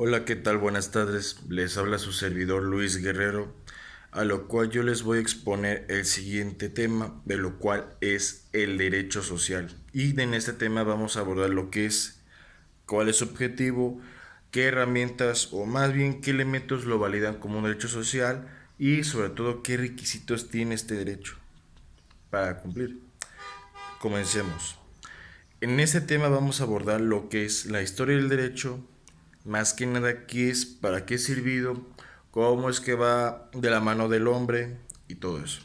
Hola, ¿qué tal? Buenas tardes. Les habla su servidor Luis Guerrero, a lo cual yo les voy a exponer el siguiente tema, de lo cual es el derecho social. Y en este tema vamos a abordar lo que es, cuál es su objetivo, qué herramientas o más bien qué elementos lo validan como un derecho social y sobre todo qué requisitos tiene este derecho para cumplir. Comencemos. En este tema vamos a abordar lo que es la historia del derecho, más que nada qué es, para qué es servido, cómo es que va de la mano del hombre y todo eso.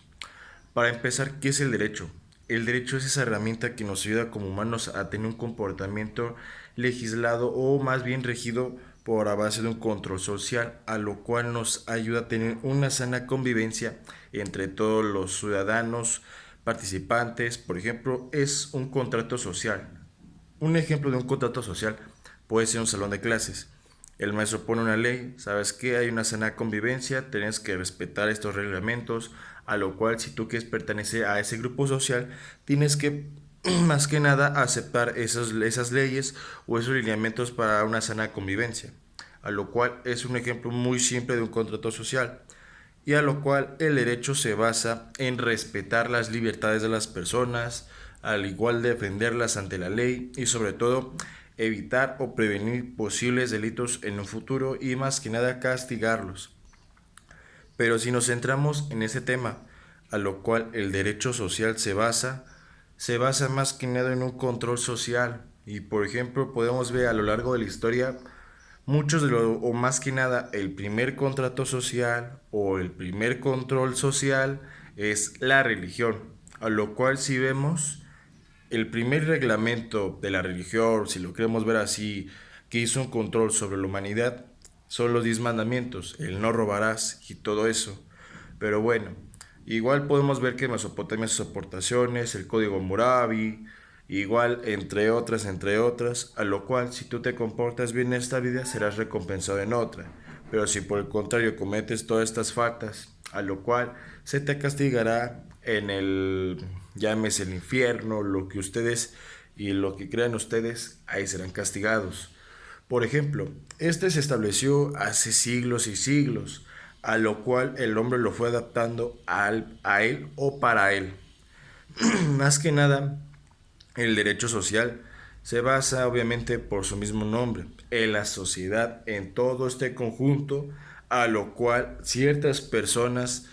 Para empezar, ¿qué es el derecho? El derecho es esa herramienta que nos ayuda como humanos a tener un comportamiento legislado o más bien regido por a base de un control social, a lo cual nos ayuda a tener una sana convivencia entre todos los ciudadanos participantes. Por ejemplo, es un contrato social. Un ejemplo de un contrato social puede ser un salón de clases. El maestro pone una ley, sabes que hay una sana convivencia, tienes que respetar estos reglamentos, a lo cual si tú quieres pertenecer a ese grupo social, tienes que más que nada aceptar esas leyes o esos lineamientos para una sana convivencia, a lo cual es un ejemplo muy simple de un contrato social y a lo cual el derecho se basa en respetar las libertades de las personas, al igual defenderlas ante la ley y sobre todo evitar o prevenir posibles delitos en un futuro y más que nada castigarlos. Pero si nos centramos en ese tema, a lo cual el derecho social se basa más que nada en un control social. Y por ejemplo, podemos ver a lo largo de la historia muchos de los, o más que nada, el primer contrato social o el primer control social es la religión. A lo cual si vemos el primer reglamento de la religión, si lo queremos ver así, que hizo un control sobre la humanidad, son los 10 mandamientos, el no robarás y todo eso. Pero bueno, igual podemos ver que Mesopotamia sus aportaciones, el código Hammurabi, igual entre otras, a lo cual si tú te comportas bien en esta vida serás recompensado en otra. Pero si por el contrario cometes todas estas faltas, a lo cual se te castigará en el, llámese el infierno, lo que ustedes y lo que crean ustedes, ahí serán castigados. Por ejemplo, este se estableció hace siglos y siglos, a lo cual el hombre lo fue adaptando a él o para él. Más que nada, el derecho social se basa obviamente por su mismo nombre, en la sociedad, en todo este conjunto, a lo cual ciertas personas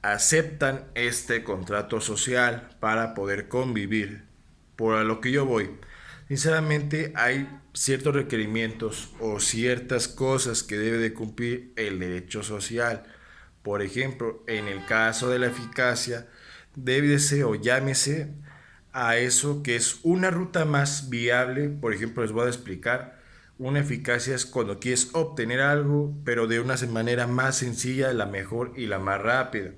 aceptan este contrato social para poder convivir. Por a lo que yo voy, sinceramente hay ciertos requerimientos o ciertas cosas que debe de cumplir el derecho social. Por ejemplo, en el caso de la eficacia, debe ser o llámese a eso que es una ruta más viable. Por ejemplo, les voy a explicar. Una eficacia es cuando quieres obtener algo, pero de una manera más sencilla, la mejor y la más rápida.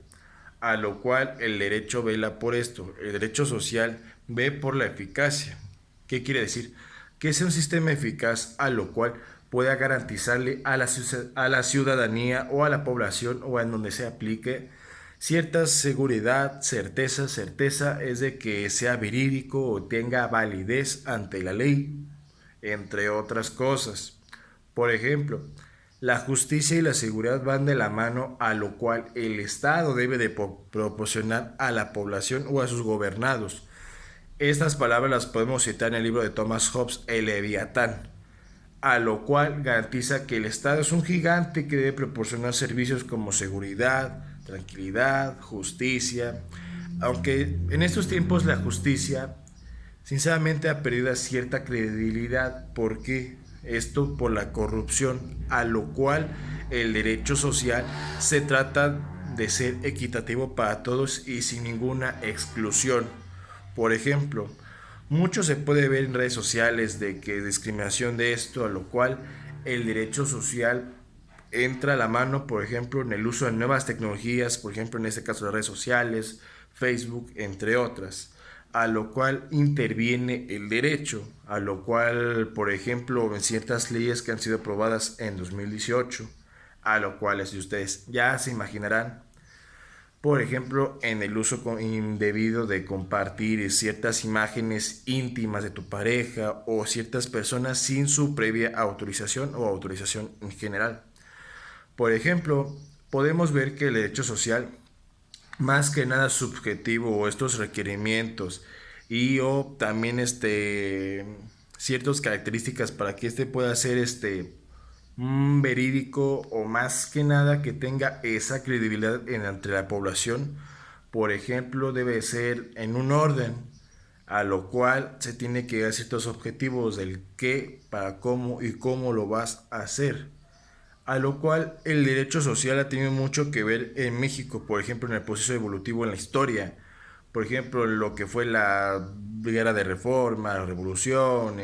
A lo cual el derecho vela por esto. El derecho social ve por la eficacia. ¿Qué quiere decir? Que sea un sistema eficaz a lo cual pueda garantizarle a la ciudadanía o a la población o en donde se aplique cierta seguridad, certeza es de que sea verídico o tenga validez ante la ley, entre otras cosas. Por ejemplo, la justicia y la seguridad van de la mano, a lo cual el Estado debe de proporcionar a la población o a sus gobernados. Estas palabras las podemos citar en el libro de Thomas Hobbes, El Leviatán, a lo cual garantiza que el Estado es un gigante que debe proporcionar servicios como seguridad, tranquilidad, justicia, aunque en estos tiempos la justicia sinceramente ha perdido cierta credibilidad. Porque esto por la corrupción, a lo cual el derecho social se trata de ser equitativo para todos y sin ninguna exclusión. Por ejemplo, mucho se puede ver en redes sociales de que discriminación de esto, a lo cual el derecho social entra a la mano, por ejemplo, en el uso de nuevas tecnologías, por ejemplo, en este caso las redes sociales, Facebook, entre otras, a lo cual interviene el derecho, a lo cual, por ejemplo, en ciertas leyes que han sido aprobadas en 2018, a lo cual, si ustedes ya se imaginarán, Por ejemplo, en el uso indebido de compartir ciertas imágenes íntimas de tu pareja o ciertas personas sin su previa autorización o autorización en general. Por ejemplo, podemos ver que el derecho social, más que nada subjetivo, o estos requerimientos y o también ciertas características para que pueda ser verídico, o más que nada que tenga esa credibilidad entre la población. Por ejemplo, debe ser en un orden, a lo cual se tiene que dar ciertos objetivos del qué, para cómo y cómo lo vas a hacer. A lo cual el derecho social ha tenido mucho que ver en México, por ejemplo, en el proceso evolutivo en la historia. Por ejemplo, lo que fue la guerra de reforma, la revolución,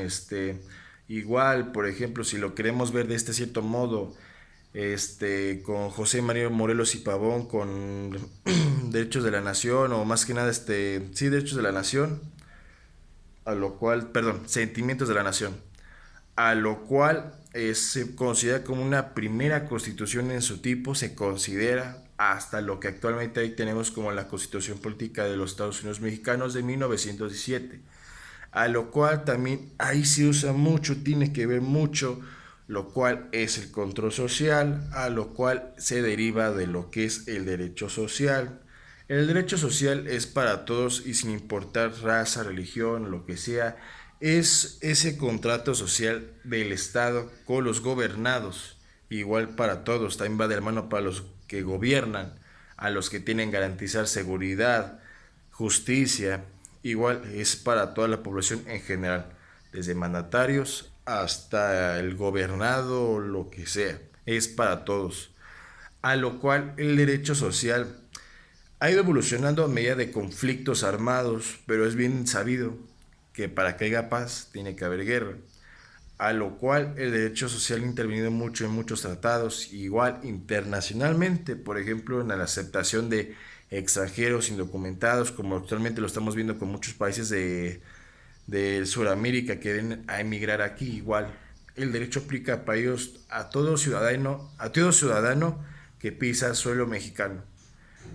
igual, por ejemplo, si lo queremos ver de este cierto modo, con José María Morelos y Pavón, con derechos de la nación, o más que nada, sí, derechos de la nación, a lo cual, perdón, sentimientos de la nación, a lo cual se considera como una primera constitución en su tipo, se considera hasta lo que actualmente ahí tenemos como la Constitución Política de los Estados Unidos Mexicanos de 1917, a lo cual también ahí se usa mucho, tiene que ver mucho, lo cual es el control social, a lo cual se deriva de lo que es el derecho social. El derecho social es para todos y sin importar raza, religión, lo que sea, es ese contrato social del Estado con los gobernados, igual para todos, también va de la mano para los que gobiernan, a los que tienen garantizar seguridad, justicia, igual es para toda la población en general, desde mandatarios hasta el gobernado, lo que sea, es para todos. A lo cual el derecho social ha ido evolucionando a medida de conflictos armados, pero es bien sabido que para que haya paz tiene que haber guerra. A lo cual el derecho social ha intervenido mucho en muchos tratados, igual internacionalmente, por ejemplo, en la aceptación de extranjeros indocumentados, como actualmente lo estamos viendo con muchos países de Sudamérica que vienen a emigrar aquí. Igual el derecho aplica para ellos, a todo ciudadano que pisa suelo mexicano,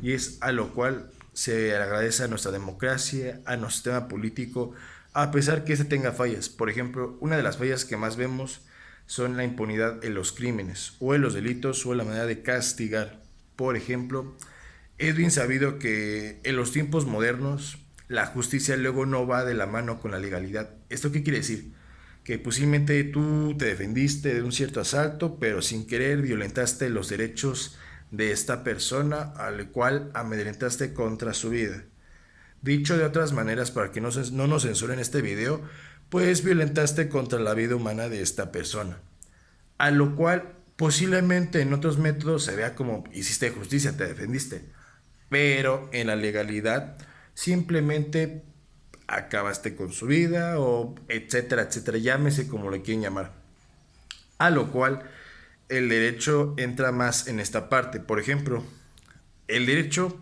y es a lo cual se agradece a nuestra democracia, a nuestro sistema político, a pesar que tenga fallas. Por ejemplo, una de las fallas que más vemos son la impunidad en los crímenes o en los delitos, o en la manera de castigar. Por ejemplo, es bien sabido que en los tiempos modernos la justicia luego no va de la mano con la legalidad. ¿Esto qué quiere decir? Que posiblemente tú te defendiste de un cierto asalto, pero sin querer violentaste los derechos de esta persona, al cual amedrentaste contra su vida. Dicho de otras maneras, para que no nos censuren este video, pues violentaste contra la vida humana de esta persona. A lo cual posiblemente en otros métodos se vea como hiciste justicia, te defendiste. Pero en la legalidad simplemente acabaste con su vida, o etcétera, etcétera, llámese como le quieren llamar. A lo cual el derecho entra más en esta parte. Por ejemplo, el derecho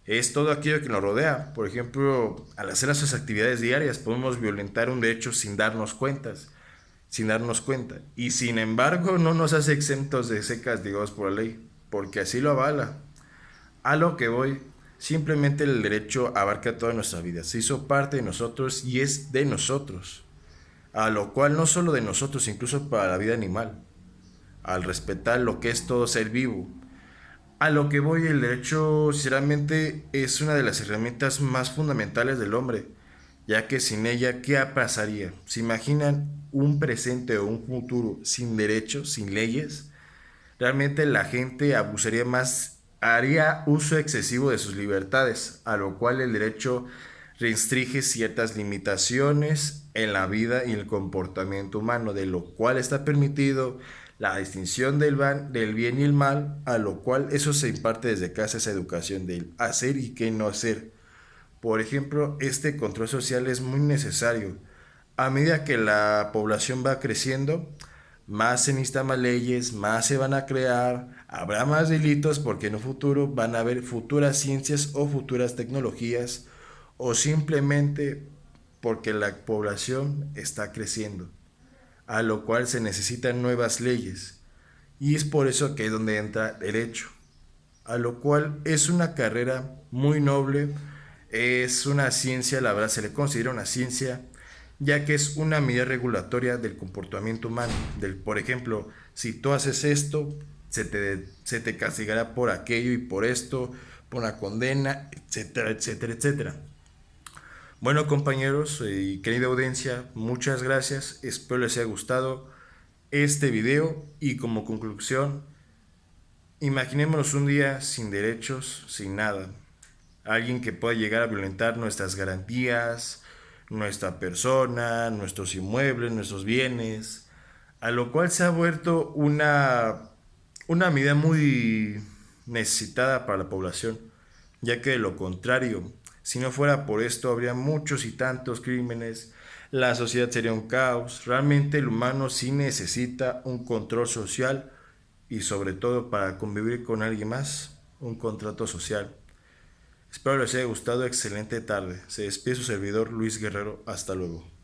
es todo aquello que nos rodea. Por ejemplo, al hacer nuestras actividades diarias podemos violentar un derecho sin darnos cuenta. Y sin embargo no nos hace exentos de ser castigados por la ley, porque así lo avala. A lo que voy, simplemente el derecho abarca toda nuestra vida. Se hizo parte de nosotros y es de nosotros. A lo cual no solo de nosotros, incluso para la vida animal, al respetar lo que es todo ser vivo. A lo que voy, el derecho sinceramente es una de las herramientas más fundamentales del hombre, ya que sin ella, ¿qué pasaría? ¿Se imaginan un presente o un futuro sin derechos, sin leyes? Realmente la gente abusaría más, haría uso excesivo de sus libertades, a lo cual el derecho restringe ciertas limitaciones en la vida y el comportamiento humano, de lo cual está permitido la distinción del bien y el mal, a lo cual eso se imparte desde casa, esa educación del hacer y qué no hacer. Por ejemplo, este control social es muy necesario. A medida que la población va creciendo, más se necesitan más leyes, más se van a crear, habrá más delitos, porque en un futuro van a haber futuras ciencias o futuras tecnologías, o simplemente porque la población está creciendo, a lo cual se necesitan nuevas leyes. Y es por eso que es donde entra derecho. a lo cual es una carrera muy noble, es una ciencia, la verdad se le considera una ciencia, ya que es una medida regulatoria del comportamiento humano. Por ejemplo, si tú haces esto, se te castigará por aquello y por esto, por una condena, etcétera, etcétera, etcétera. Bueno, compañeros y querida audiencia, muchas gracias. Espero les haya gustado este video y como conclusión, imaginémonos un día sin derechos, sin nada. Alguien que pueda llegar a violentar nuestras garantías, nuestra persona, nuestros inmuebles, nuestros bienes, a lo cual se ha vuelto una medida muy necesitada para la población, ya que de lo contrario, si no fuera por esto, habría muchos y tantos crímenes, la sociedad sería un caos. Realmente el humano sí necesita un control social y sobre todo para convivir con alguien más, un contrato social. Espero les haya gustado, excelente tarde. Se despide su servidor Luis Guerrero, hasta luego.